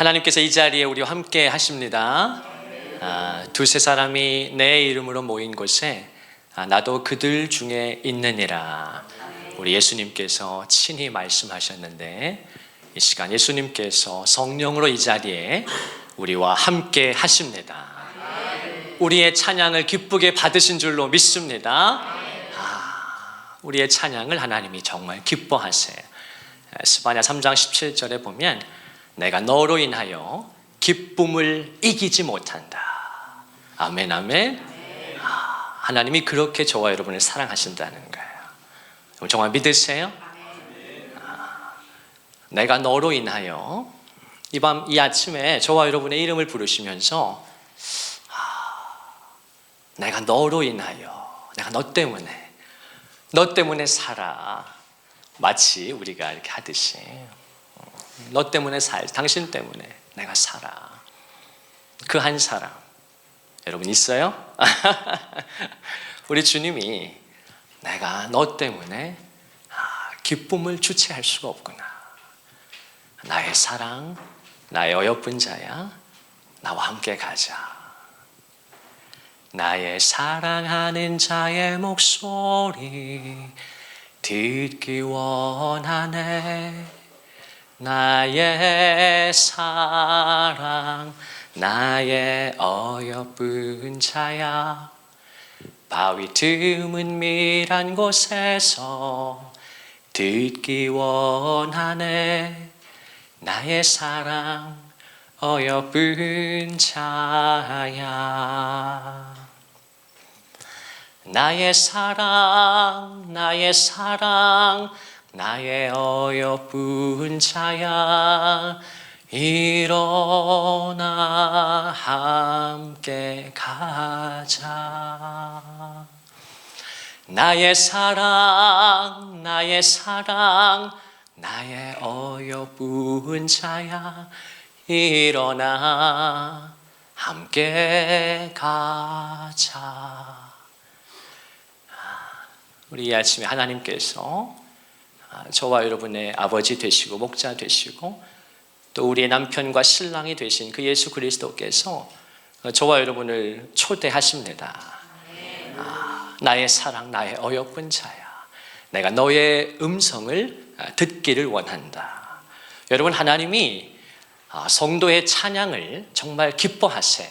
하나님께서 이 자리에 우리와 함께 하십니다. 두세 사람이 내 이름으로 모인 곳에 나도 그들 중에 있느니라. 우리 예수님께서 친히 말씀하셨는데, 이 시간 예수님께서 성령으로 이 자리에 우리와 함께 하십니다. 우리의 찬양을 기쁘게 받으신 줄로 믿습니다. 우리의 찬양을 하나님이 정말 기뻐하세요. 스바냐 3장 17절에 보면 내가 너로 인하여 기쁨을 이기지 못한다. 아멘, 아멘. 하나님이 그렇게 저와 여러분을 사랑하신다는 거예요. 정말 믿으세요? 내가 너로 인하여 이 아침에 저와 여러분의 이름을 부르시면서 내가 너로 인하여, 내가 너 때문에 살아. 마치 우리가 이렇게 하듯이 너 때문에 당신 때문에 내가 살아. 그 한 사람 여러분 있어요? 우리 주님이 내가 너 때문에 기쁨을 주체할 수가 없구나. 나의 사랑, 나의 어여쁜 자야, 나와 함께 가자. 나의 사랑하는 자의 목소리 듣기 원하네. 나의 사랑, 나의 어여쁜 자야, 바위 드문 밀한 곳에서 듣기 원하네. 나의 사랑, 어여쁜 자야. 나의 사랑, 나의 사랑, 나의 어여쁜 자야, 일어나 함께 가자. 나의 사랑, 나의 사랑, 나의 어여쁜 자야, 일어나 함께 가자. 우리 이 아침에 하나님께서 저와 여러분의 아버지 되시고 목자 되시고 또 우리의 남편과 신랑이 되신 그 예수 그리스도께서 저와 여러분을 초대하십니다. 나의 사랑, 나의 어여쁜 자야, 내가 너의 음성을 듣기를 원한다. 여러분, 하나님이 성도의 찬양을 정말 기뻐하세요.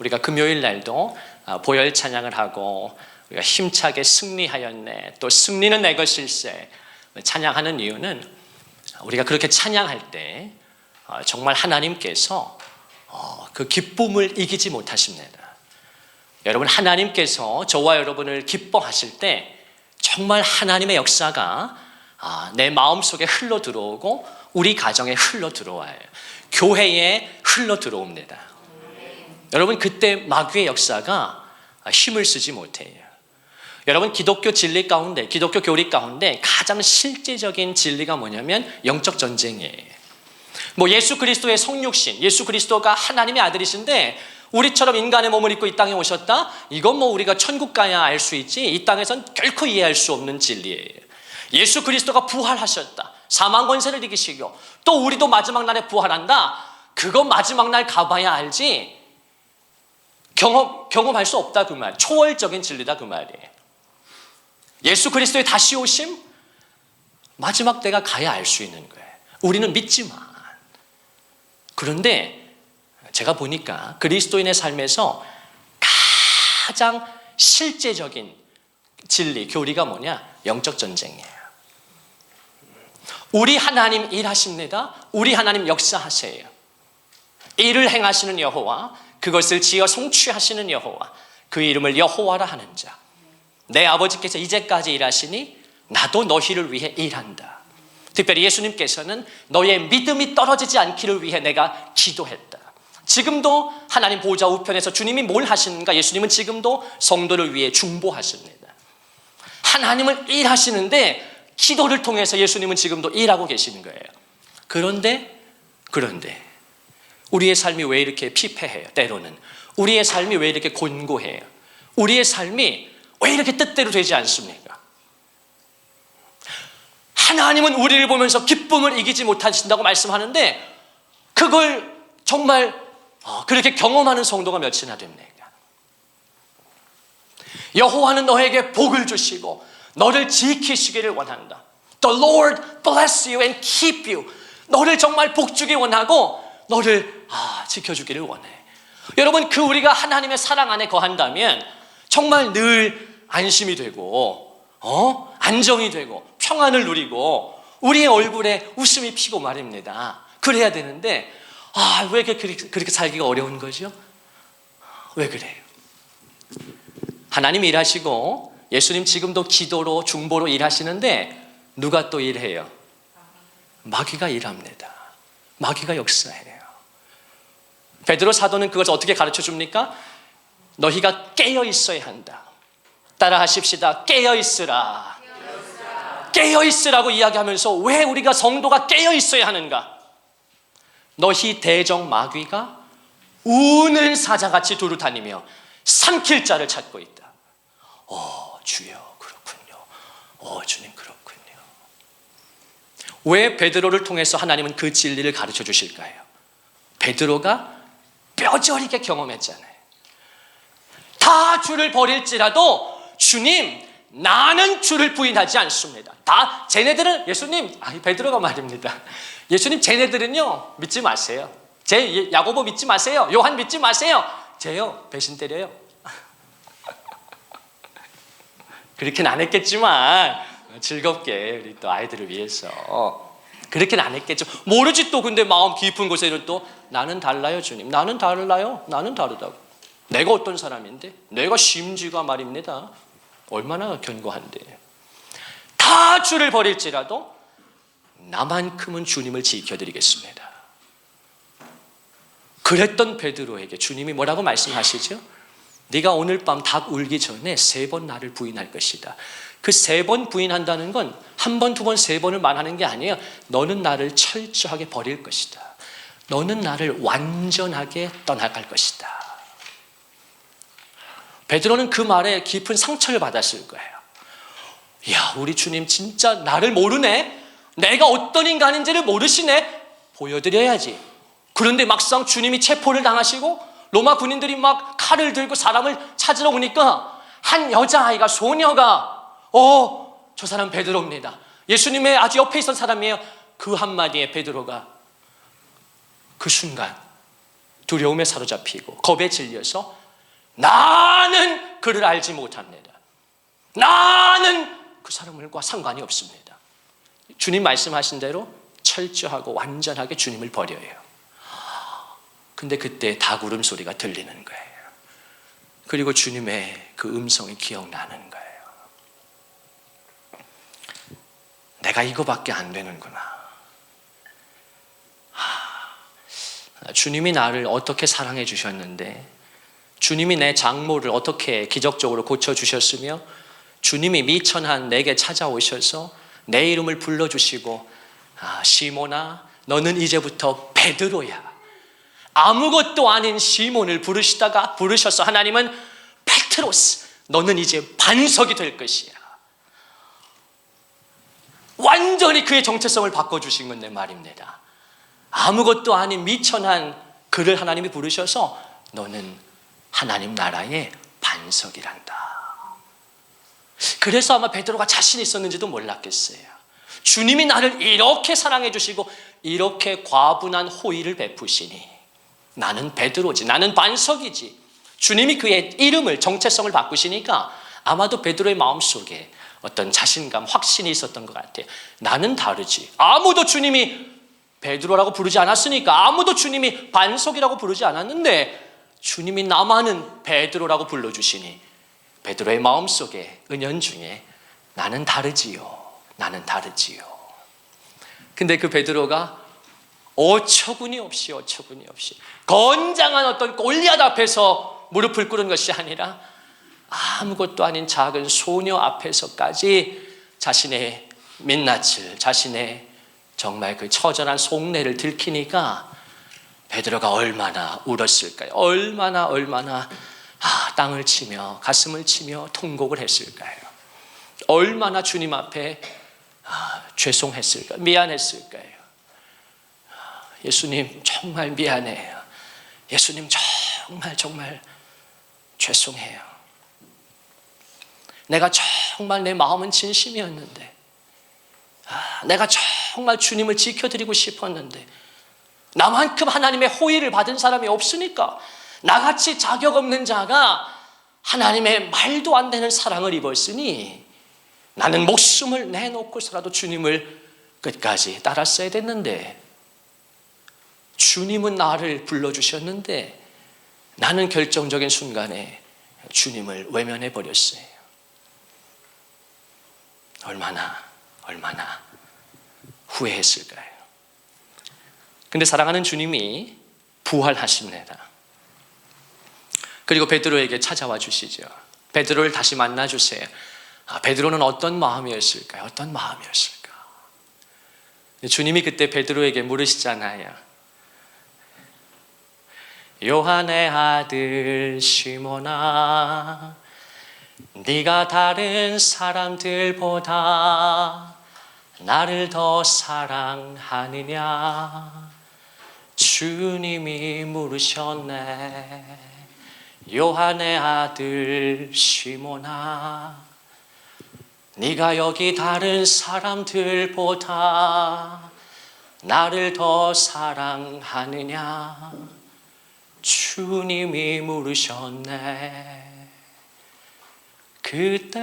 우리가 금요일 날도 보혈 찬양을 하고 우리가 힘차게 승리하였네, 또 승리는 내 것일세 찬양하는 이유는 우리가 그렇게 찬양할 때 정말 하나님께서 그 기쁨을 이기지 못하십니다. 여러분, 하나님께서 저와 여러분을 기뻐하실 때 정말 하나님의 역사가 내 마음속에 흘러 들어오고 우리 가정에 흘러 들어와요. 교회에 흘러 들어옵니다. 여러분, 그때 마귀의 역사가 힘을 쓰지 못해요. 여러분, 기독교 진리 가운데, 기독교 교리 가운데 가장 실제적인 진리가 뭐냐면 영적 전쟁이에요. 예수 그리스도의 성육신, 예수 그리스도가 하나님의 아들이신데 우리처럼 인간의 몸을 입고 이 땅에 오셨다? 이건 우리가 천국 가야 알 수 있지 이 땅에선 결코 이해할 수 없는 진리예요. 예수 그리스도가 부활하셨다. 사망 권세를 이기시고 또 우리도 마지막 날에 부활한다. 그거 마지막 날 가봐야 알지 경험할 수 없다 그 말. 초월적인 진리다 그 말이에요. 예수 그리스도의 다시 오심, 마지막 때가 가야 알 수 있는 거예요. 우리는 믿지만. 그런데 제가 보니까 그리스도인의 삶에서 가장 실제적인 진리, 교리가 뭐냐? 영적 전쟁이에요. 우리 하나님 일하십니다. 우리 하나님 역사하세요. 일을 행하시는 여호와, 그것을 지어 성취하시는 여호와, 그 이름을 여호와라 하는 자. 내 아버지께서 이제까지 일하시니 나도 너희를 위해 일한다. 특별히 예수님께서는 너의 믿음이 떨어지지 않기를 위해 내가 기도했다. 지금도 하나님 보좌 우편에서 주님이 뭘 하시는가? 예수님은 지금도 성도를 위해 중보하십니다. 하나님은 일하시는데 기도를 통해서 예수님은 지금도 일하고 계시는 거예요. 그런데 우리의 삶이 왜 이렇게 피폐해요? 때로는 우리의 삶이 왜 이렇게 곤고해요? 우리의 삶이 왜 이렇게 뜻대로 되지 않습니까? 하나님은 우리를 보면서 기쁨을 이기지 못하신다고 말씀하는데 그걸 정말 그렇게 경험하는 성도가 몇이나 됩니까? 여호와는 너에게 복을 주시고 너를 지키시기를 원한다. The Lord bless you and keep you. 너를 정말 복주기 원하고 너를 지켜주기를 원해. 여러분, 그 우리가 하나님의 사랑 안에 거한다면 정말 늘 안심이 되고 안정이 되고 평안을 누리고 우리의 얼굴에 웃음이 피고 말입니다. 그래야 되는데 왜 그렇게 살기가 어려운 거죠? 왜 그래요? 하나님 일하시고 예수님 지금도 기도로 중보로 일하시는데 누가 또 일해요? 마귀가 일합니다. 마귀가 역사해요. 베드로 사도는 그것을 어떻게 가르쳐 줍니까? 너희가 깨어 있어야 한다. 따라 하십시다. 깨어 있으라. 깨어 있으라고 이야기하면서 왜 우리가 성도가 깨어 있어야 하는가? 너희 대적 마귀가 우는 사자같이 두루 다니며 삼킬 자를 찾고 있다. 주여 그렇군요. 주님 그렇군요. 왜 베드로를 통해서 하나님은 그 진리를 가르쳐 주실까요? 베드로가 뼈저리게 경험했잖아요. 다 주를 버릴지라도 주님, 나는 주를 부인하지 않습니다. 다 쟤네들은 예수님, 베드로가 말입니다. 예수님, 쟤네들은요 믿지 마세요. 야고보 믿지 마세요. 요한 믿지 마세요. 쟤요 배신 때려요. 그렇게는 안 했겠지만 즐겁게 우리 또 아이들을 위해서 그렇게는 안 했겠죠. 모르지 또 근데 마음 깊은 곳에는 또 나는 달라요 주님. 나는 달라요. 나는 다르다고. 내가 어떤 사람인데? 내가 심지가 말입니다. 얼마나 견고한데. 다 주를 버릴지라도 나만큼은 주님을 지켜드리겠습니다. 그랬던 베드로에게 주님이 뭐라고 말씀하시죠? 네가 오늘 밤 닭 울기 전에 3번 나를 부인할 것이다. 그 3번 부인한다는 건 1번, 2번, 3번을 말하는 게 아니에요. 너는 나를 철저하게 버릴 것이다. 너는 나를 완전하게 떠나갈 것이다. 베드로는 그 말에 깊은 상처를 받았을 거예요. 야, 우리 주님 진짜 나를 모르네? 내가 어떤 인간인지를 모르시네? 보여드려야지. 그런데 막상 주님이 체포를 당하시고 로마 군인들이 막 칼을 들고 사람을 찾으러 오니까 한 여자아이가, 소녀가 저 사람 베드로입니다. 예수님의 아주 옆에 있던 사람이에요. 그 한마디에 베드로가 그 순간 두려움에 사로잡히고 겁에 질려서 나는 그를 알지 못합니다. 나는 그 사람과 상관이 없습니다. 주님 말씀하신 대로 철저하고 완전하게 주님을 버려요. 근데 그때 닭 울음소리가 들리는 거예요. 그리고 주님의 그 음성이 기억나는 거예요. 내가 이거밖에 안 되는구나. 주님이 나를 어떻게 사랑해 주셨는데, 주님이 내 장모를 어떻게 기적적으로 고쳐주셨으며, 주님이 미천한 내게 찾아오셔서 내 이름을 불러주시고 시몬아 너는 이제부터 베드로야. 아무것도 아닌 시몬을 부르셔서 하나님은 페트로스 너는 이제 반석이 될 것이야. 완전히 그의 정체성을 바꿔주신 건데 말입니다. 아무것도 아닌 미천한 그를 하나님이 부르셔서 너는 하나님 나라의 반석이란다. 그래서 아마 베드로가 자신 있었는지도 몰랐겠어요. 주님이 나를 이렇게 사랑해 주시고 이렇게 과분한 호의를 베푸시니 나는 베드로지, 나는 반석이지. 주님이 그의 이름을, 정체성을 바꾸시니까 아마도 베드로의 마음속에 어떤 자신감, 확신이 있었던 것 같아요. 나는 다르지. 아무도 주님이 베드로라고 부르지 않았으니까, 아무도 주님이 반석이라고 부르지 않았는데 주님이 나만은 베드로라고 불러주시니 베드로의 마음속에 은연중에 나는 다르지요. 나는 다르지요. 근데 그 베드로가 어처구니 없이 건장한 어떤 골리앗 앞에서 무릎을 꿇은 것이 아니라 아무것도 아닌 작은 소녀 앞에서까지 자신의 민낯을, 자신의 정말 그 처절한 속내를 들키니까 베드로가 얼마나 울었을까요? 얼마나 땅을 치며 가슴을 치며 통곡을 했을까요? 얼마나 주님 앞에 죄송했을까요? 미안했을까요? 예수님 정말 미안해요. 예수님 정말 죄송해요. 내가 정말 내 마음은 진심이었는데, 내가 정말 주님을 지켜드리고 싶었는데, 나만큼 하나님의 호의를 받은 사람이 없으니까 나같이 자격 없는 자가 하나님의 말도 안 되는 사랑을 입었으니 나는 목숨을 내놓고서라도 주님을 끝까지 따랐어야 됐는데, 주님은 나를 불러주셨는데 나는 결정적인 순간에 주님을 외면해 버렸어요. 얼마나 후회했을까요? 근데 사랑하는 주님이 부활하십니다. 그리고 베드로에게 찾아와 주시죠. 베드로를 다시 만나 주세요. 베드로는 어떤 마음이었을까요? 어떤 마음이었을까? 주님이 그때 베드로에게 물으시잖아요. 요한의 아들 시몬아, 네가 다른 사람들보다 나를 더 사랑하느냐? 주님이 물으셨네. 요한의 아들 시몬아, 네가 여기 다른 사람들보다 나를 더 사랑하느냐? 주님이 물으셨네. 그때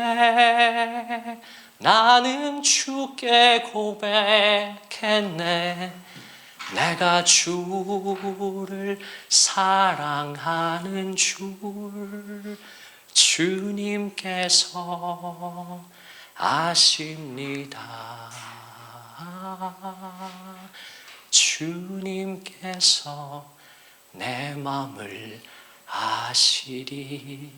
나는 주께 고백했네. 내가 주를 사랑하는 줄 주님께서 아십니다. 주님께서 내 마음을 아시리.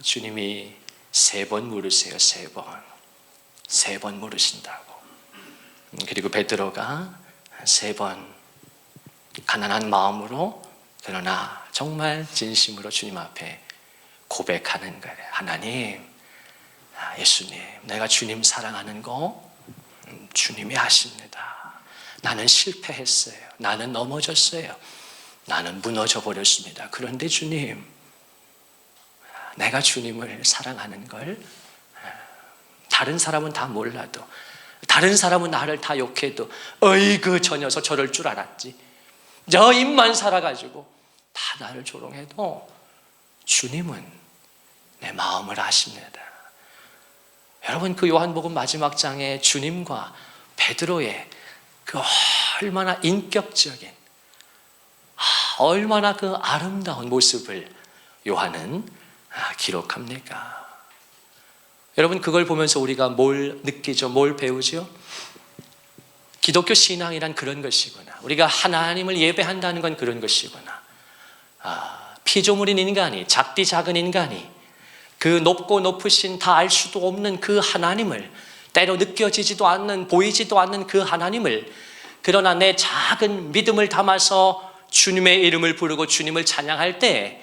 주님이 3번 물으세요. 3번 물으신다고. 그리고 베드로가 3번 가난한 마음으로, 그러나 정말 진심으로 주님 앞에 고백하는 거예요. 하나님, 예수님, 내가 주님 사랑하는 거 주님이 아십니다. 나는 실패했어요. 나는 넘어졌어요. 나는 무너져 버렸습니다. 그런데 주님, 내가 주님을 사랑하는 걸 다른 사람은 다 몰라도, 다른 사람은 나를 다 욕해도, 어이구 저 녀석 저럴 줄 알았지, 저 입만 살아가지고 다 나를 조롱해도 주님은 내 마음을 아십니다. 여러분, 그 요한복음 마지막 장에 주님과 베드로의 그 얼마나 인격적인, 얼마나 그 아름다운 모습을 요한은 기록합니까? 여러분, 그걸 보면서 우리가 뭘 느끼죠? 뭘 배우죠? 기독교 신앙이란 그런 것이구나. 우리가 하나님을 예배한다는 건 그런 것이구나. 피조물인 인간이, 작디 작은 인간이 그 높고 높으신 다 알 수도 없는 그 하나님을, 때로 느껴지지도 않는, 보이지도 않는 그 하나님을, 그러나 내 작은 믿음을 담아서 주님의 이름을 부르고 주님을 찬양할 때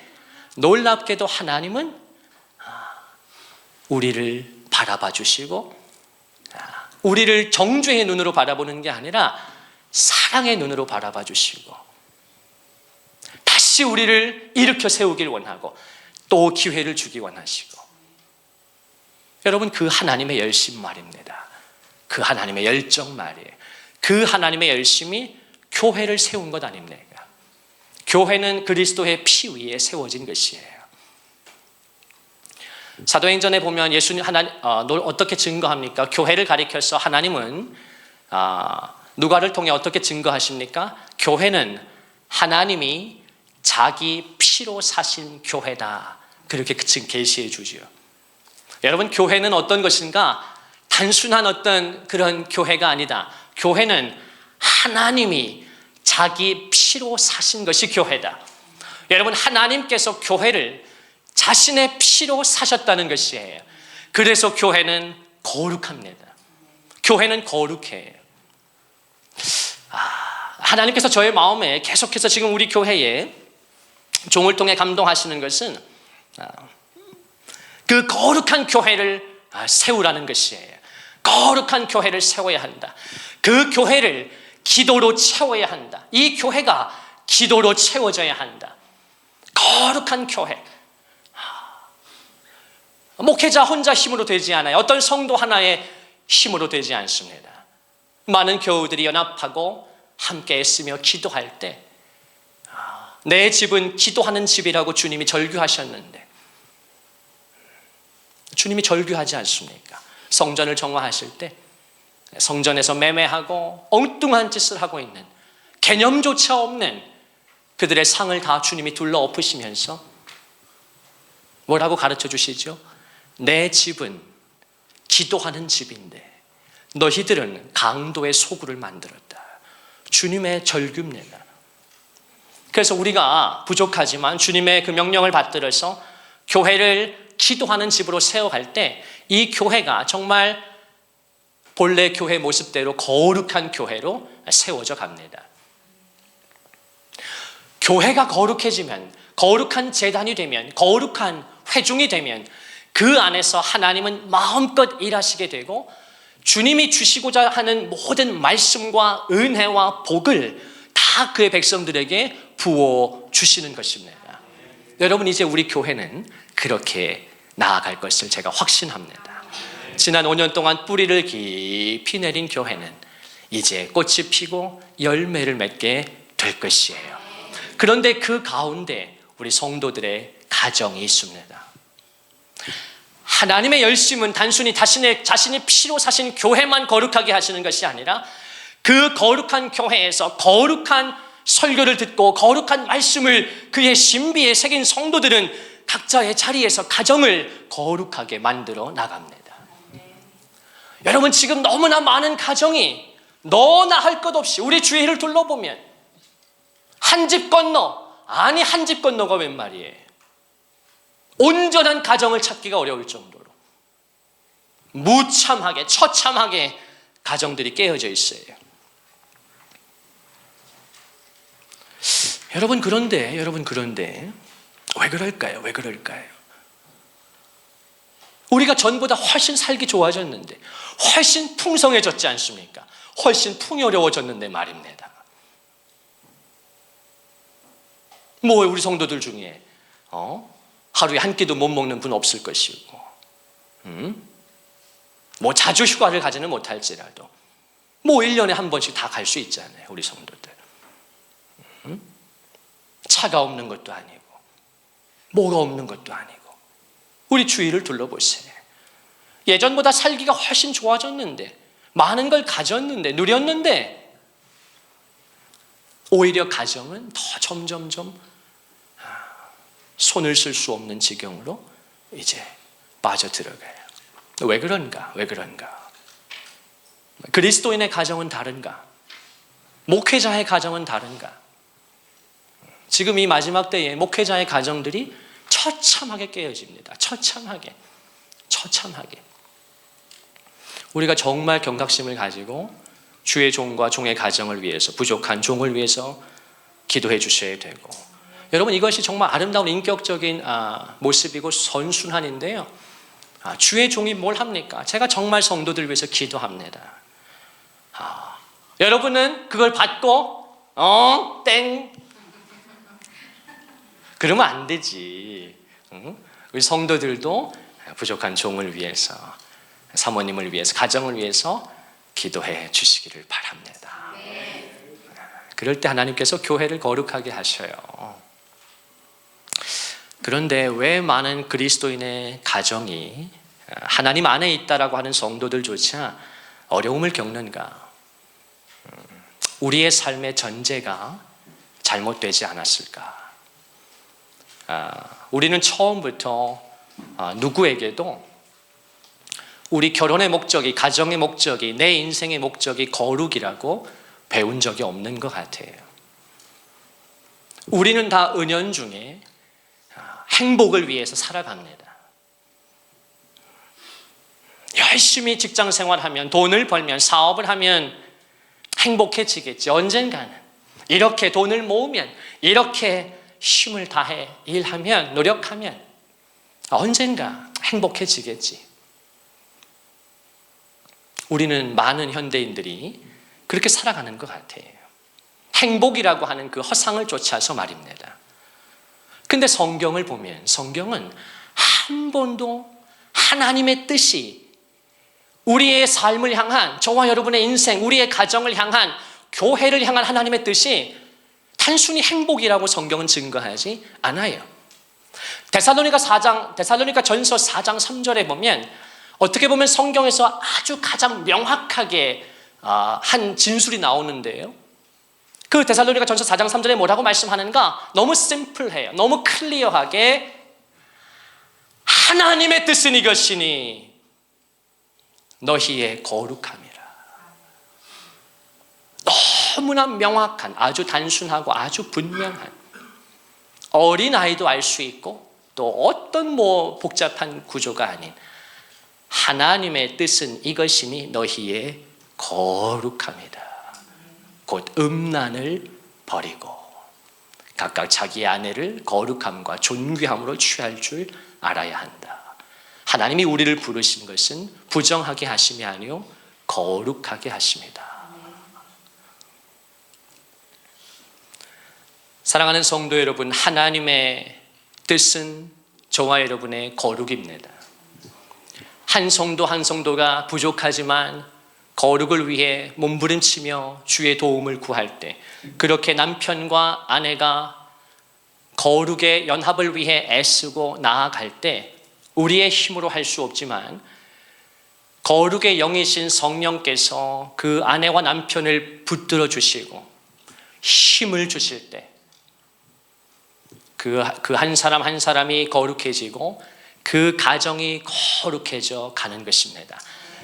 놀랍게도 하나님은 우리를 바라봐 주시고, 우리를 정죄의 눈으로 바라보는 게 아니라 사랑의 눈으로 바라봐 주시고, 다시 우리를 일으켜 세우길 원하고 또 기회를 주기 원하시고. 여러분, 그 하나님의 열심 말입니다. 그 하나님의 열정 말이에요. 그 하나님의 열심이 교회를 세운 것 아닙니까? 교회는 그리스도의 피 위에 세워진 것이에요. 사도행전에 보면 예수님 어떻게 증거합니까? 교회를 가리켜서 하나님은 누가를 통해 어떻게 증거하십니까? 교회는 하나님이 자기 피로 사신 교회다, 그렇게 계시해 주죠. 여러분, 교회는 어떤 것인가? 단순한 어떤 그런 교회가 아니다. 교회는 하나님이 자기 피로 사신 것이 교회다. 여러분, 하나님께서 교회를 자신의 피로 사셨다는 것이에요. 그래서 교회는 거룩합니다. 교회는 거룩해요. 하나님께서 저의 마음에 계속해서 지금 우리 교회에 종을 통해 감동하시는 것은 그 거룩한 교회를 세우라는 것이에요. 거룩한 교회를 세워야 한다. 그 교회를 기도로 채워야 한다. 이 교회가 기도로 채워져야 한다. 거룩한 교회. 목회자 혼자 힘으로 되지 않아요. 어떤 성도 하나의 힘으로 되지 않습니다. 많은 교우들이 연합하고 함께 애쓰며 기도할 때 내 집은 기도하는 집이라고 주님이 절규하셨는데 주님이 절규하지 않습니까? 성전을 정화하실 때 성전에서 매매하고 엉뚱한 짓을 하고 있는 개념조차 없는 그들의 상을 다 주님이 둘러 엎으시면서 뭐라고 가르쳐 주시죠? 내 집은 기도하는 집인데 너희들은 강도의 소굴을 만들었다. 주님의 절규입니다. 그래서 우리가 부족하지만 주님의 그 명령을 받들어서 교회를 기도하는 집으로 세워갈 때 이 교회가 정말 본래 교회 모습대로 거룩한 교회로 세워져 갑니다. 교회가 거룩해지면, 거룩한 제단이 되면, 거룩한 회중이 되면 그 안에서 하나님은 마음껏 일하시게 되고 주님이 주시고자 하는 모든 말씀과 은혜와 복을 다 그의 백성들에게 부어 주시는 것입니다. 여러분, 이제 우리 교회는 그렇게 나아갈 것을 제가 확신합니다. 지난 5년 동안 뿌리를 깊이 내린 교회는 이제 꽃이 피고 열매를 맺게 될 것이에요. 그런데 그 가운데 우리 성도들의 가정이 있습니다. 하나님의 열심은 단순히 자신이 피로 사신 교회만 거룩하게 하시는 것이 아니라 그 거룩한 교회에서 거룩한 설교를 듣고 거룩한 말씀을 그의 신비에 새긴 성도들은 각자의 자리에서 가정을 거룩하게 만들어 나갑니다. 여러분, 지금 너무나 많은 가정이 너나 할 것 없이 우리 주위를 둘러보면 한 집 건너, 아니 한 집 건너가 웬 말이에요. 온전한 가정을 찾기가 어려울 정도로 무참하게, 처참하게 가정들이 깨어져 있어요. 여러분, 그런데 왜 그럴까요? 왜 그럴까요? 우리가 전보다 훨씬 살기 좋아졌는데, 훨씬 풍성해졌지 않습니까? 훨씬 풍요로워졌는데 말입니다. 뭐 우리 성도들 중에 하루에 한 끼도 못 먹는 분 없을 것이고, 뭐 자주 휴가를 가지는 못할지라도 뭐 1년에 한 번씩 다 갈 수 있잖아요, 우리 성도들. 차가 없는 것도 아니고 뭐가 없는 것도 아니고. 우리 주위를 둘러보세요. 예전보다 살기가 훨씬 좋아졌는데, 많은 걸 가졌는데, 누렸는데 오히려 가정은 더 점점점 손을 쓸 수 없는 지경으로 이제 빠져들어가요. 왜 그런가? 그리스도인의 가정은 다른가? 목회자의 가정은 다른가? 지금 이 마지막 때에 목회자의 가정들이 처참하게 깨어집니다. 처참하게. 우리가 정말 경각심을 가지고 주의 종과 종의 가정을 위해서, 부족한 종을 위해서 기도해 주셔야 되고, 여러분, 이것이 정말 아름다운 인격적인 모습이고 선순환인데요. 주의 종이 뭘 합니까? 제가 정말 성도들 위해서 기도합니다. 여러분은 그걸 받고 땡 그러면 안 되지. 우리 성도들도 부족한 종을 위해서, 사모님을 위해서, 가정을 위해서 기도해 주시기를 바랍니다. 그럴 때 하나님께서 교회를 거룩하게 하셔요. 그런데 왜 많은 그리스도인의 가정이 하나님 안에 있다라고 하는 성도들조차 어려움을 겪는가? 우리의 삶의 전제가 잘못되지 않았을까? 우리는 처음부터 누구에게도 우리 결혼의 목적이, 가정의 목적이, 내 인생의 목적이 거룩이라고 배운 적이 없는 것 같아요. 우리는 다 은연중에 행복을 위해서 살아갑니다. 열심히 직장 생활하면, 돈을 벌면, 사업을 하면 행복해지겠지. 언젠가는 이렇게 돈을 모으면, 이렇게 힘을 다해 일하면, 노력하면 언젠가 행복해지겠지. 우리는 많은 현대인들이 그렇게 살아가는 것 같아요. 행복이라고 하는 그 허상을 쫓아서 말입니다. 근데 성경을 보면 성경은 한 번도 하나님의 뜻이 우리의 삶을 향한, 저와 여러분의 인생, 우리의 가정을 향한, 교회를 향한 하나님의 뜻이 단순히 행복이라고 성경은 증거하지 않아요. 데살로니가 전서 4장 3절에 보면 어떻게 보면 성경에서 아주 가장 명확하게 한 진술이 나오는데요. 그 데살로니가 전서 4장 3절에 뭐라고 말씀하는가? 너무 심플해요. 너무 클리어하게 하나님의 뜻은 이것이니 너희의 거룩함이라. 너무나 명확한, 아주 단순하고 아주 분명한, 어린아이도 알 수 있고 또 어떤 복잡한 구조가 아닌 하나님의 뜻은 이것이니 너희의 거룩함이다. 곧 음란을 버리고 각각 자기 아내를 거룩함과 존귀함으로 취할 줄 알아야 한다. 하나님이 우리를 부르신 것은 부정하게 하심이 아니요 거룩하게 하심이다. 사랑하는 성도 여러분, 하나님의 뜻은 저와 여러분의 거룩입니다. 한 성도 한 성도가 부족하지만 거룩을 위해 몸부림치며 주의 도움을 구할 때, 그렇게 남편과 아내가 거룩의 연합을 위해 애쓰고 나아갈 때 우리의 힘으로 할 수 없지만 거룩의 영이신 성령께서 그 아내와 남편을 붙들어 주시고 힘을 주실 때 그 한 사람 한 사람이 거룩해지고 그 가정이 거룩해져 가는 것입니다.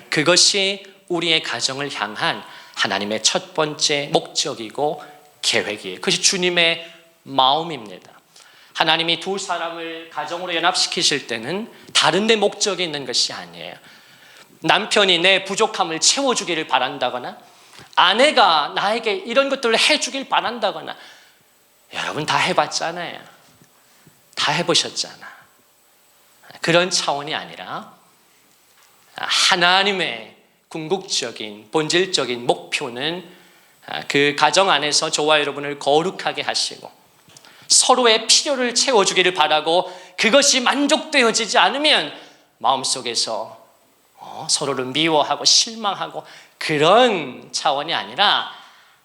그것이 우리의 가정을 향한 하나님의 첫 번째 목적이고 계획이에요. 그것이 주님의 마음입니다. 하나님이 두 사람을 가정으로 연합시키실 때는 다른 데 목적이 있는 것이 아니에요. 남편이 내 부족함을 채워주기를 바란다거나 아내가 나에게 이런 것들을 해주길 바란다거나, 여러분 다 해봤잖아요. 다 해보셨잖아. 그런 차원이 아니라 하나님의 궁극적인 본질적인 목표는 그 가정 안에서 저와 여러분을 거룩하게 하시고 서로의 필요를 채워주기를 바라고, 그것이 만족되어지지 않으면 마음속에서 서로를 미워하고 실망하고, 그런 차원이 아니라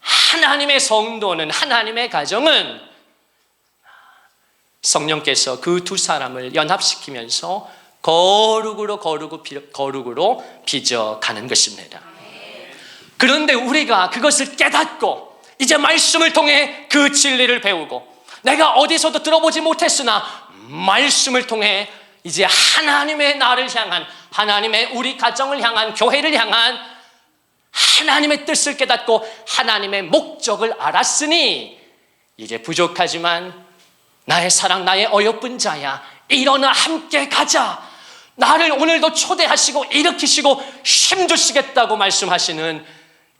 하나님의 성도는, 하나님의 가정은 성령께서 그 두 사람을 연합시키면서 거룩으로 빚어가는 것입니다. 그런데 우리가 그것을 깨닫고 이제 말씀을 통해 그 진리를 배우고, 내가 어디서도 들어보지 못했으나 말씀을 통해 이제 하나님의 나를 향한, 하나님의 우리 가정을 향한, 교회를 향한 하나님의 뜻을 깨닫고 하나님의 목적을 알았으니 이제 부족하지만 나의 사랑, 나의 어여쁜 자야, 일어나 함께 가자. 나를 오늘도 초대하시고 일으키시고 힘주시겠다고 말씀하시는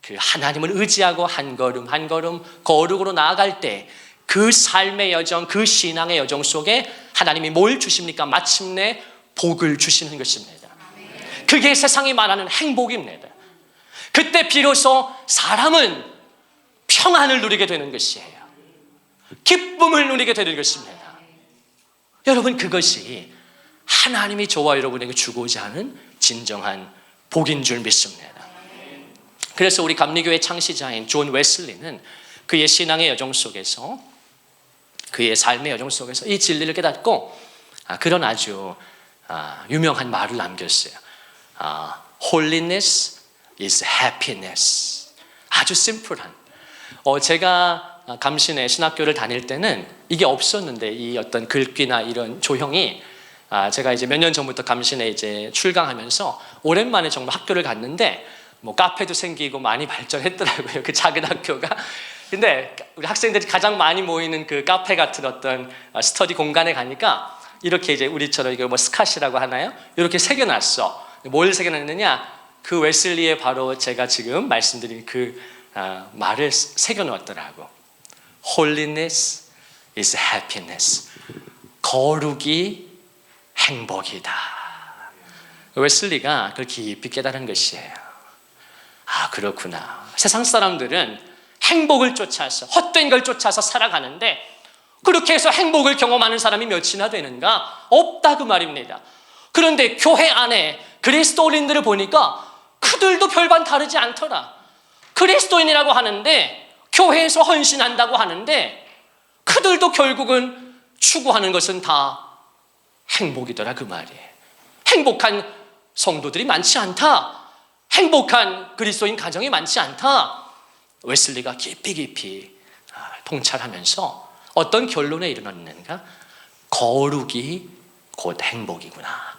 그 하나님을 의지하고 한 걸음 한 걸음 거룩으로 나아갈 때 그 삶의 여정, 그 신앙의 여정 속에 하나님이 뭘 주십니까? 마침내 복을 주시는 것입니다. 그게 세상이 말하는 행복입니다. 그때 비로소 사람은 평안을 누리게 되는 것이에요. 기쁨을 누리게 되는 것입니다. 여러분, 그것이 하나님이 저와 여러분에게 주고자 하는 진정한 복인 줄 믿습니다. 그래서 우리 감리교회 창시자인 존 웨슬리는 그의 신앙의 여정 속에서, 그의 삶의 여정 속에서 이 진리를 깨닫고 그런 아주 유명한 말을 남겼어요. Holiness is happiness. 아주 심플한. 제가 감신의 신학교를 다닐 때는 이게 없었는데, 이 어떤 글귀나 이런 조형이, 제가 이제 몇 년 전부터 감신에 이제 출강하면서 오랜만에 정말 학교를 갔는데 카페도 생기고 많이 발전했더라고요. 그 작은 학교가. 근데 우리 학생들이 가장 많이 모이는 그 카페 같은 어떤 스터디 공간에 가니까 이렇게 이제 우리처럼 이거 스카시라고 하나요? 이렇게 새겨놨어. 뭘 새겨놨느냐? 그 웨슬리의 바로 제가 지금 말씀드린 그 말을 새겨놓았더라고. Holiness is happiness. 거룩이 행복이다. 웨슬리가 그걸 깊이 깨달은 것이에요. 아, 그렇구나. 세상 사람들은 행복을 쫓아서, 헛된 걸 쫓아서 살아가는데 그렇게 해서 행복을 경험하는 사람이 몇이나 되는가? 없다 그 말입니다. 그런데 교회 안에 그리스도인들을 보니까 그들도 별반 다르지 않더라. 그리스도인이라고 하는데, 교회에서 헌신한다고 하는데 그들도 결국은 추구하는 것은 다 행복이더라 그 말이에요. 행복한 성도들이 많지 않다. 행복한 그리스도인 가정이 많지 않다. 웨슬리가 깊이 통찰하면서 어떤 결론에 이르렀는가? 거룩이 곧 행복이구나.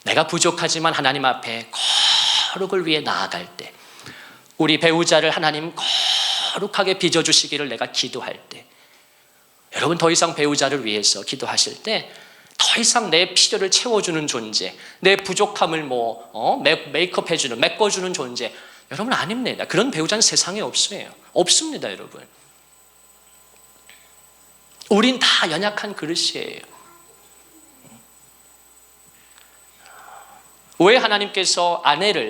내가 부족하지만 하나님 앞에 거룩을 위해 나아갈 때, 우리 배우자를 하나님 거룩하게 빚어주시기를 내가 기도할 때, 여러분 더 이상 배우자를 위해서 기도하실 때 더 이상 내 필요를 채워주는 존재, 내 부족함을 메이크업 해주는, 메꿔주는 존재, 여러분 아닙니다. 그런 배우자는 세상에 없어요. 없습니다 여러분. 우린 다 연약한 그릇이에요. 왜 하나님께서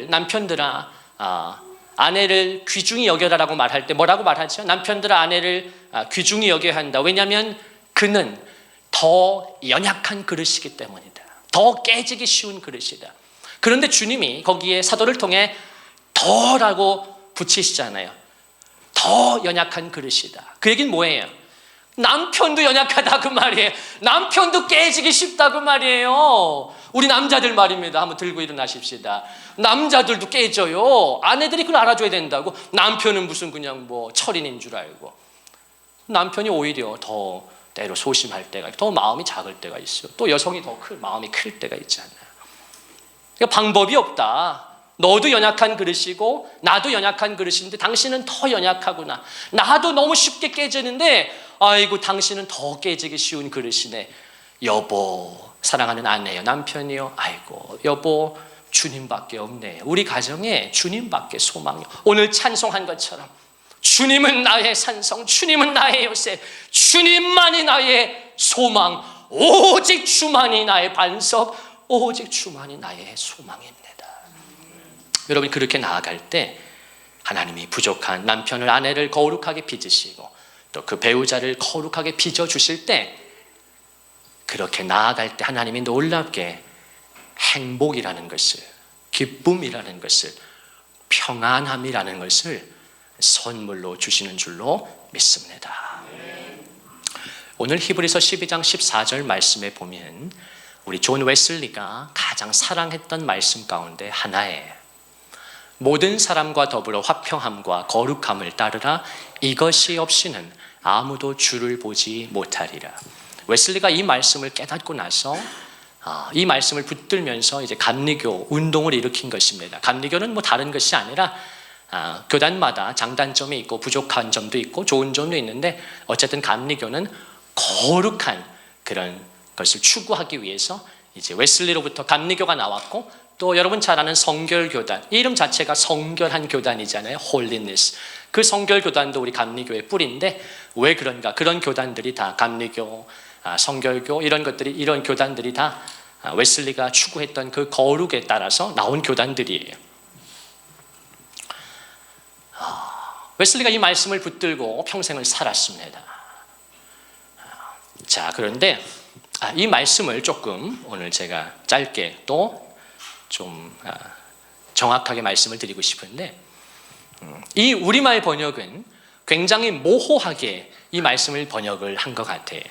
남편들아 아내를 귀중히 여겨라라고 말할 때 뭐라고 말하죠? 남편들아 아내를 귀중히 여겨야 한다. 왜냐하면 그는 더 연약한 그릇이기 때문이다. 더 깨지기 쉬운 그릇이다. 그런데 주님이 거기에 사도를 통해 더라고 붙이시잖아요. 더 연약한 그릇이다. 그 얘기는 뭐예요? 남편도 연약하다 그 말이에요. 남편도 깨지기 쉽다 그 말이에요. 우리 남자들 말입니다. 한번 들고 일어나십시다. 남자들도 깨져요. 아내들이 그걸 알아줘야 된다고. 남편은 무슨 그냥 철인인 줄 알고. 남편이 오히려 더 때로 소심할 때가, 더 마음이 작을 때가 있어요. 또 여성이 더 마음이 클 때가 있잖아요. 그러니까 방법이 없다. 너도 연약한 그릇이고 나도 연약한 그릇인데 당신은 더 연약하구나. 나도 너무 쉽게 깨지는데 아이고 당신은 더 깨지기 쉬운 그릇이네. 여보, 사랑하는 아내요, 남편이요, 아이고 여보, 주님밖에 없네. 우리 가정에 주님밖에 소망이요. 오늘 찬송한 것처럼 주님은 나의 산성, 주님은 나의 요새, 주님만이 나의 소망, 오직 주만이 나의 반석, 오직 주만이 나의 소망입니다. 여러분 그렇게 나아갈 때 하나님이 부족한 남편을, 아내를 거룩하게 빚으시고 또 그 배우자를 거룩하게 빚어주실 때, 그렇게 나아갈 때 하나님이 놀랍게 행복이라는 것을, 기쁨이라는 것을, 평안함이라는 것을 선물로 주시는 줄로 믿습니다. 오늘 히브리서 12장 14절 말씀에 보면 우리 존 웨슬리가 가장 사랑했던 말씀 가운데 하나예요. 모든 사람과 더불어 화평함과 거룩함을 따르라. 이것이 없이는 아무도 주를 보지 못하리라. 웨슬리가 이 말씀을 깨닫고 나서 이 말씀을 붙들면서 이제 감리교 운동을 일으킨 것입니다. 감리교는 다른 것이 아니라 교단마다 장단점이 있고 부족한 점도 있고 좋은 점도 있는데, 어쨌든 감리교는 거룩한 그런 것을 추구하기 위해서 이제 웨슬리로부터 감리교가 나왔고, 또 여러분 잘 아는 성결교단, 이 이름 자체가 성결한 교단이잖아요. 홀리니스. 그 성결교단도 우리 감리교의 뿌리인데, 왜 그런가? 그런 교단들이 다 감리교, 성결교 이런 교단들이 다 웨슬리가 추구했던 그 거룩에 따라서 나온 교단들이에요. 웨슬리가 이 말씀을 붙들고 평생을 살았습니다. 자, 그런데 이 말씀을 조금 오늘 제가 짧게 또 좀 정확하게 말씀을 드리고 싶은데, 이 우리말 번역은 굉장히 모호하게 이 말씀을 번역을 한 것 같아요.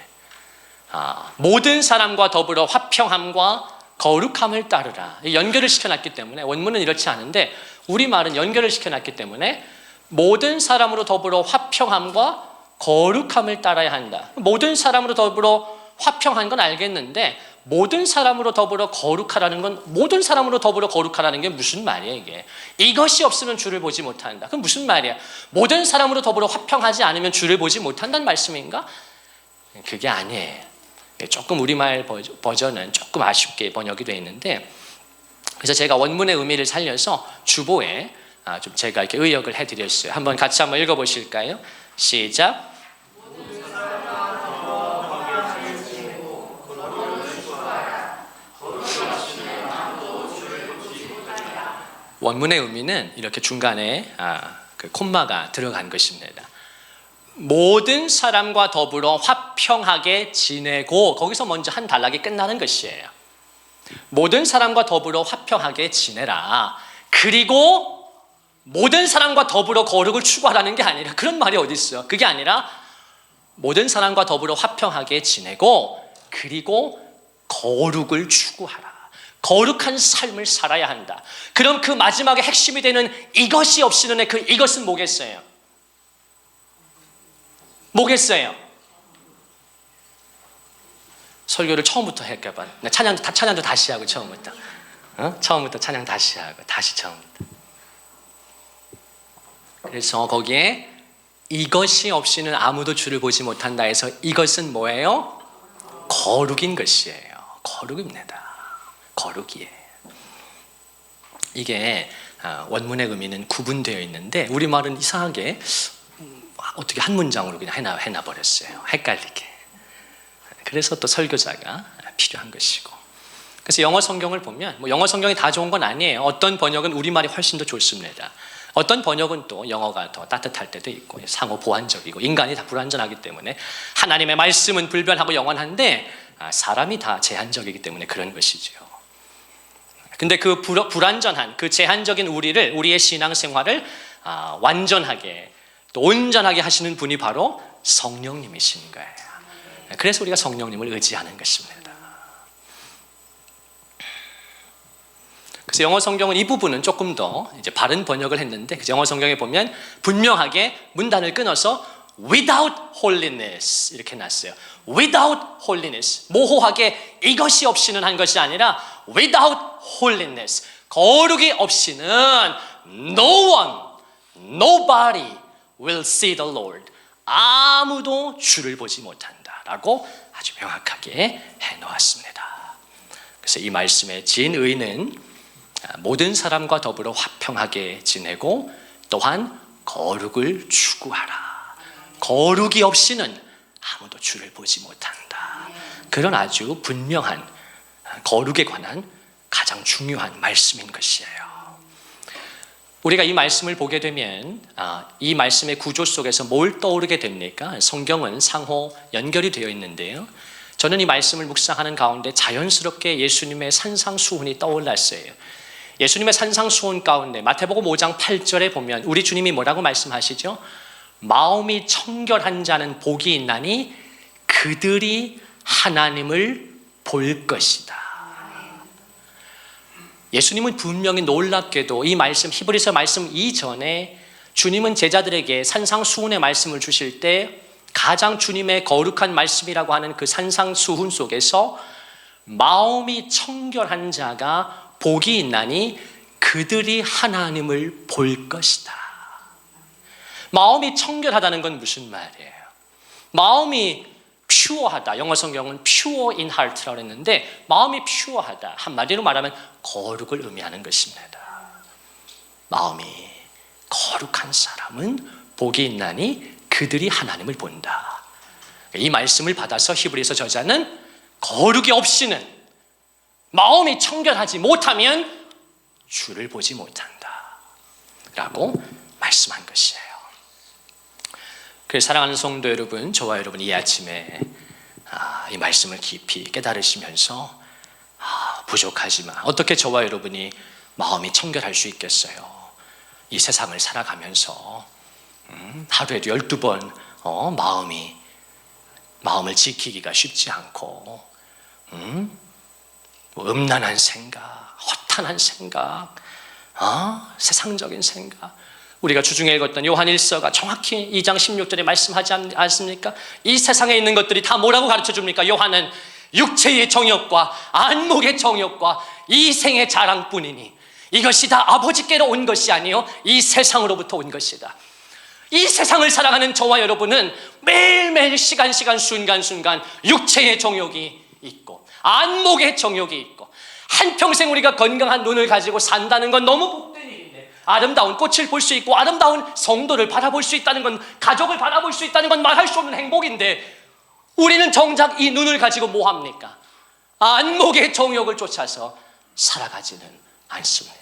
모든 사람과 더불어 화평함과 거룩함을 따르라. 연결을 시켜놨기 때문에, 원문은 이렇지 않은데 우리말은 연결을 시켜놨기 때문에 모든 사람으로 더불어 화평함과 거룩함을 따라야 한다. 모든 사람으로 더불어 화평한 건 알겠는데, 모든 사람으로 더불어 거룩하라는 건, 모든 사람으로 더불어 거룩하라는 게 무슨 말이에요 이게? 이것이 없으면 주를 보지 못한다. 그럼 무슨 말이야? 모든 사람으로 더불어 화평하지 않으면 주를 보지 못한다는 말씀인가? 그게 아니에요. 조금 우리말 버전은 조금 아쉽게 번역이 되어 있는데, 그래서 제가 원문의 의미를 살려서 주보에 좀 제가 이렇게 의역을 해드렸어요. 한번 같이 한번 읽어보실까요? 시작. 원문의 의미는 이렇게 중간에 그 콤마가 들어간 것입니다. 모든 사람과 더불어 화평하게 지내고, 거기서 먼저 한 단락이 끝나는 것이에요. 모든 사람과 더불어 화평하게 지내라. 그리고 모든 사람과 더불어 거룩을 추구하라는 게 아니라, 그런 말이 어디 있어요? 그게 아니라 모든 사람과 더불어 화평하게 지내고 그리고 거룩을 추구하라. 거룩한 삶을 살아야 한다. 그럼 그 마지막에 핵심이 되는 이것이 없이는, 그 이것은 뭐겠어요? 뭐겠어요? 설교를 처음부터 할까봐. 찬양도 다시 하고, 처음부터. 처음부터 찬양 다시 하고, 다시 처음부터. 그래서 거기에 이것이 없이는 아무도 주를 보지 못한다 해서, 이것은 뭐예요? 거룩인 것이에요. 거룩입니다. 거룩이에요. 이게 원문의 의미는 구분되어 있는데, 우리말은 이상하게 어떻게 한 문장으로 그냥 해놔버렸어요. 헷갈리게. 그래서 또 설교자가 필요한 것이고. 그래서 영어 성경을 보면, 영어 성경이 다 좋은 건 아니에요. 어떤 번역은 우리말이 훨씬 더 좋습니다. 어떤 번역은 또 영어가 더 따뜻할 때도 있고, 상호 보완적이고, 인간이 다 불완전하기 때문에 하나님의 말씀은 불변하고 영원한데 사람이 다 제한적이기 때문에 그런 것이죠. 근데 그 불완전한, 그 제한적인 우리의 신앙생활을 완전하게 또 온전하게 하시는 분이 바로 성령님이신 거예요. 그래서 우리가 성령님을 의지하는 것입니다. 그래서 영어 성경은 이 부분은 조금 더 이제 바른 번역을 했는데, 영어 성경에 보면 분명하게 문단을 끊어서 without holiness 이렇게 놨어요. without holiness, 모호하게 이것이 없이는 한 것이 아니라 without holiness, 거룩이 없이는 no one, nobody will see the Lord, 아무도 주를 보지 못한다라고 아주 명확하게 해놓았습니다. 그래서 이 말씀의 진의는 모든 사람과 더불어 화평하게 지내고 또한 거룩을 추구하라. 거룩이 없이는 아무도 주를 보지 못한다. 그런 아주 분명한 거룩에 관한 가장 중요한 말씀인 것이에요. 우리가 이 말씀을 보게 되면 이 말씀의 구조 속에서 뭘 떠오르게 됩니까? 성경은 상호 연결이 되어 있는데요. 저는 이 말씀을 묵상하는 가운데 자연스럽게 예수님의 산상수훈이 떠올랐어요. 예수님의 산상수훈 가운데 마태복음 5장 8절에 보면 우리 주님이 뭐라고 말씀하시죠? 마음이 청결한 자는 복이 있나니 그들이 하나님을 볼 것이다. 예수님은 분명히 놀랍게도 이 말씀, 히브리서 말씀 이전에 주님은 제자들에게 산상수훈의 말씀을 주실 때 가장 주님의 거룩한 말씀이라고 하는 그 산상수훈 속에서 마음이 청결한 자가 복이 있나니 그들이 하나님을 볼 것이다. 마음이 청결하다는 건 무슨 말이에요? 마음이 퓨어하다. 영어 성경은 pure in heart라고 했는데, 마음이 퓨어하다, 한마디로 말하면 거룩을 의미하는 것입니다. 마음이 거룩한 사람은 복이 있나니 그들이 하나님을 본다. 이 말씀을 받아서 히브리서 저자는 거룩이 없이는, 마음이 청결하지 못하면 주를 보지 못한다 라고 말씀한 것이에요. 그래서 사랑하는 성도 여러분, 저와 여러분 이 아침에 이 말씀을 깊이 깨달으시면서 부족하지만 어떻게 저와 여러분이 마음이 청결할 수 있겠어요? 이 세상을 살아가면서 하루에도 12번 마음을 지키기가 쉽지 않고 음란한 생각, 허탄한 생각, 세상적인 생각, 우리가 주중에 읽었던 요한일서가 정확히 2장 16절에 말씀하지 않습니까? 이 세상에 있는 것들이 다 뭐라고 가르쳐줍니까? 요한은 육체의 정욕과 안목의 정욕과 이생의 자랑뿐이니 이것이 다 아버지께로 온 것이 아니요 이 세상으로부터 온 것이다. 이 세상을 살아가는 저와 여러분은 매일매일 시간 순간 육체의 정욕이 있고 안목의 정욕이 있고, 한평생 우리가 건강한 눈을 가지고 산다는 건 너무 복된 일인데, 아름다운 꽃을 볼 수 있고 아름다운 성도를 바라볼 수 있다는 건, 가족을 바라볼 수 있다는 건 말할 수 없는 행복인데, 우리는 정작 이 눈을 가지고 뭐 합니까? 안목의 정욕을 쫓아서 살아가지는 않습니까?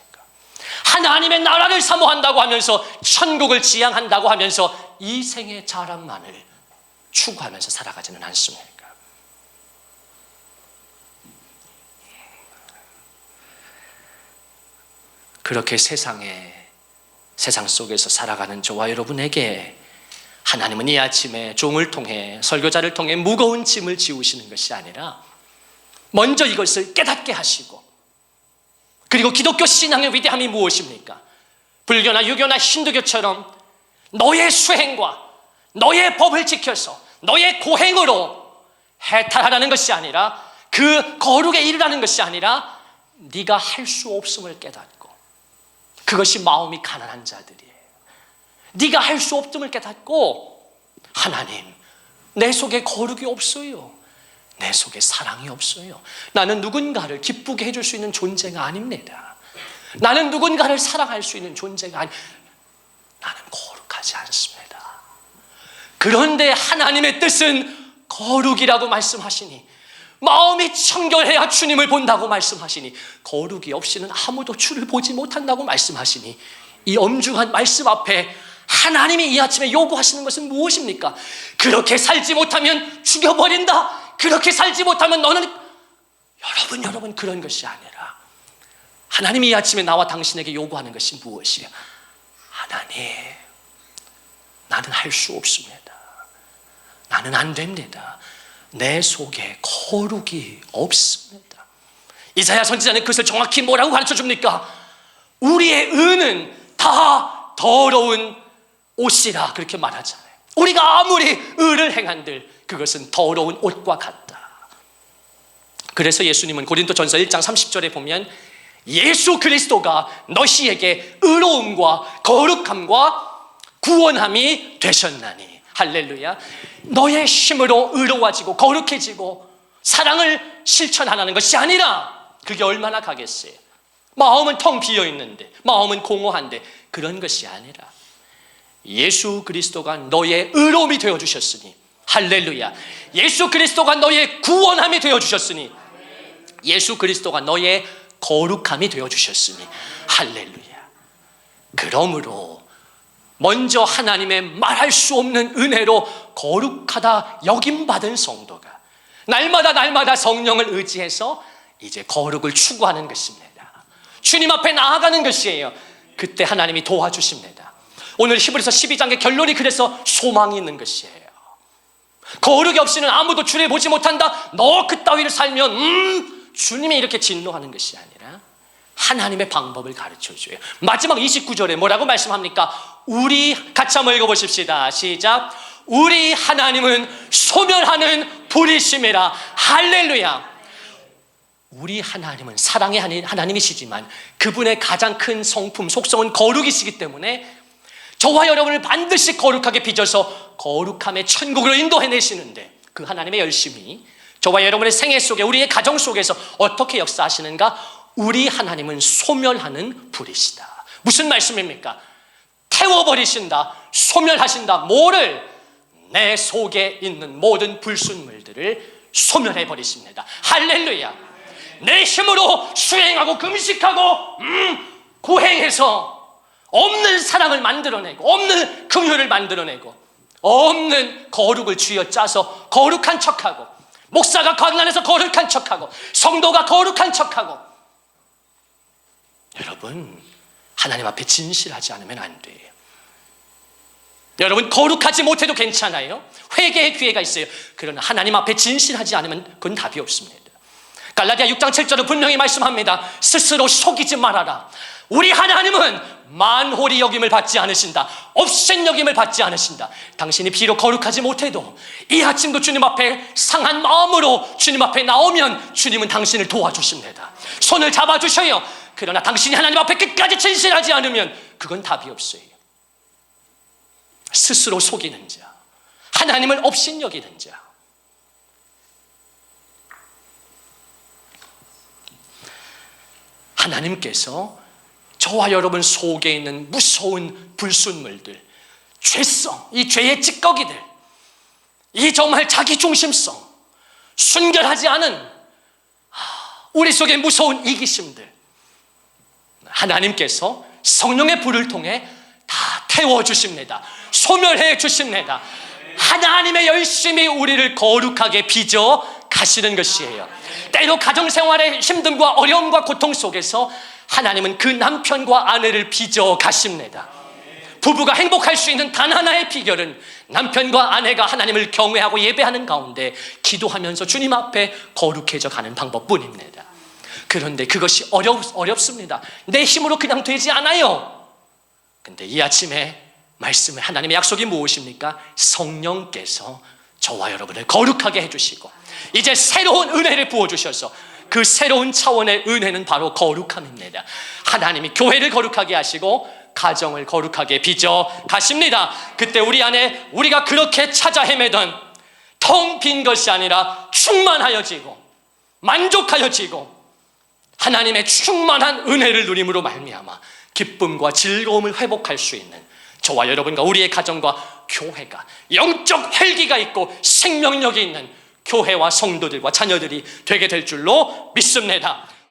하나님의 나라를 사모한다고 하면서 천국을 지향한다고 하면서 이 생의 자랑만을 추구하면서 살아가지는 않습니까? 그렇게 세상 속에서 살아가는 저와 여러분에게 하나님은 이 아침에 종을 통해, 설교자를 통해 무거운 짐을 지우시는 것이 아니라 먼저 이것을 깨닫게 하시고, 그리고 기독교 신앙의 위대함이 무엇입니까? 불교나 유교나 힌두교처럼 너의 수행과 너의 법을 지켜서 너의 고행으로 해탈하라는 것이 아니라, 그 거룩에 이르라는 것이 아니라 네가 할 수 없음을 깨닫고, 그것이 마음이 가난한 자들이에요. 네가 할 수 없음을 깨닫고, 하나님, 내 속에 거룩이 없어요. 내 속에 사랑이 없어요. 나는 누군가를 기쁘게 해줄 수 있는 존재가 아닙니다. 나는 누군가를 사랑할 수 있는 존재가 나는 거룩하지 않습니다. 그런데 하나님의 뜻은 거룩이라고 말씀하시니, 마음이 청결해야 주님을 본다고 말씀하시니, 거룩이 없이는 아무도 주를 보지 못한다고 말씀하시니, 이 엄중한 말씀 앞에 하나님이 이 아침에 요구하시는 것은 무엇입니까? 그렇게 살지 못하면 죽여버린다. 그렇게 살지 못하면 너는, 여러분 그런 것이 아니라 하나님이 이 아침에 나와 당신에게 요구하는 것이 무엇이에요? 하나님, 나는 할 수 없습니다. 나는 안 됩니다. 내 속에 거룩이 없습니다. 이사야 선지자는 그것을 정확히 뭐라고 가르쳐 줍니까? 우리의 의는 다 더러운 옷이라 그렇게 말하잖아요. 우리가 아무리 의를 행한들 그것은 더러운 옷과 같다. 그래서 예수님은 고린도전서 1장 30절에 보면 예수 그리스도가 너희에게 의로움과 거룩함과 구원함이 되셨나니, 할렐루야. 너의 힘으로 의로워지고 거룩해지고 사랑을 실천하라는 것이 아니라, 그게 얼마나 가겠어요? 마음은 텅 비어있는데, 마음은 공허한데, 그런 것이 아니라 예수 그리스도가 너의 의로움이 되어주셨으니, 할렐루야. 예수 그리스도가 너의 구원함이 되어주셨으니, 예수 그리스도가 너의 거룩함이 되어주셨으니, 할렐루야. 그러므로 먼저 하나님의 말할 수 없는 은혜로 거룩하다 여김받은 성도가 날마다 성령을 의지해서 이제 거룩을 추구하는 것입니다. 주님 앞에 나아가는 것이에요. 그때 하나님이 도와주십니다. 오늘 히브리서 12장의 결론이 그래서 소망이 있는 것이에요. 거룩이 없이는 아무도 주를 보지 못한다. 너 그따위를 살면 주님이 이렇게 진노하는 것이 아니라 하나님의 방법을 가르쳐줘요. 마지막 29절에 뭐라고 말씀합니까? 우리 같이 한번 읽어보십시다. 시작. 우리 하나님은 소멸하는 불이심이라. 할렐루야. 우리 하나님은 사랑의 하나님이시지만 그분의 가장 큰 성품, 속성은 거룩이시기 때문에 저와 여러분을 반드시 거룩하게 빚어서 거룩함의 천국으로 인도해내시는데, 그 하나님의 열심이 저와 여러분의 생애 속에, 우리의 가정 속에서 어떻게 역사하시는가? 우리 하나님은 소멸하는 불이시다. 무슨 말씀입니까? 태워버리신다, 소멸하신다. 뭐를? 내 속에 있는 모든 불순물들을 소멸해버리십니다. 할렐루야. 내 힘으로 수행하고 금식하고 고행해서 없는 사랑을 만들어내고, 없는 긍휼을 만들어내고, 없는 거룩을 쥐어짜서 거룩한 척하고, 목사가 강단에서 거룩한 척하고, 성도가 거룩한 척하고, 여러분 하나님 앞에 진실하지 않으면 안 돼요. 여러분 거룩하지 못해도 괜찮아요. 회개의 기회가 있어요. 그러나 하나님 앞에 진실하지 않으면 그건 답이 없습니다. 갈라디아 6장 7절은 분명히 말씀합니다. 스스로 속이지 말아라. 우리 하나님은 만홀히 여김을 받지 않으신다. 없앤 여김을 받지 않으신다. 당신이 비록 거룩하지 못해도 이 아침도 주님 앞에 상한 마음으로 주님 앞에 나오면 주님은 당신을 도와주십니다. 손을 잡아주셔요. 그러나 당신이 하나님 앞에 끝까지 진실하지 않으면 그건 답이 없어요. 스스로 속이는 자, 하나님을 없인 여기는 자. 하나님께서 저와 여러분 속에 있는 무서운 불순물들, 죄성, 이 죄의 찌꺼기들, 이 정말 자기중심성, 순결하지 않은 우리 속에 무서운 이기심들, 하나님께서 성령의 불을 통해 다 태워주십니다. 소멸해 주십니다. 하나님의 열심히 우리를 거룩하게 빚어 가시는 것이에요. 때로 가정생활의 힘듦과 어려움과 고통 속에서 하나님은 그 남편과 아내를 빚어 가십니다. 부부가 행복할 수 있는 단 하나의 비결은 남편과 아내가 하나님을 경외하고 예배하는 가운데 기도하면서 주님 앞에 거룩해져 가는 방법뿐입니다. 그런데 그것이 어렵습니다. 내 힘으로 그냥 되지 않아요. 근데 이 아침에 말씀을, 하나님의 약속이 무엇입니까? 성령께서 저와 여러분을 거룩하게 해주시고 이제 새로운 은혜를 부어주셔서 그 새로운 차원의 은혜는 바로 거룩함입니다. 하나님이 교회를 거룩하게 하시고 가정을 거룩하게 빚어 가십니다. 그때 우리 안에 우리가 그렇게 찾아 헤매던 텅 빈 것이 아니라 충만하여지고 만족하여지고 하나님의 충만한 은혜를 누림으로 말미암아 기쁨과 즐거움을 회복할 수 있는 저와 여러분과 우리의 가정과 교회가 영적 활기가 있고 생명력이 있는 교회와 성도들과 자녀들이 되게 될 줄로 믿습니다.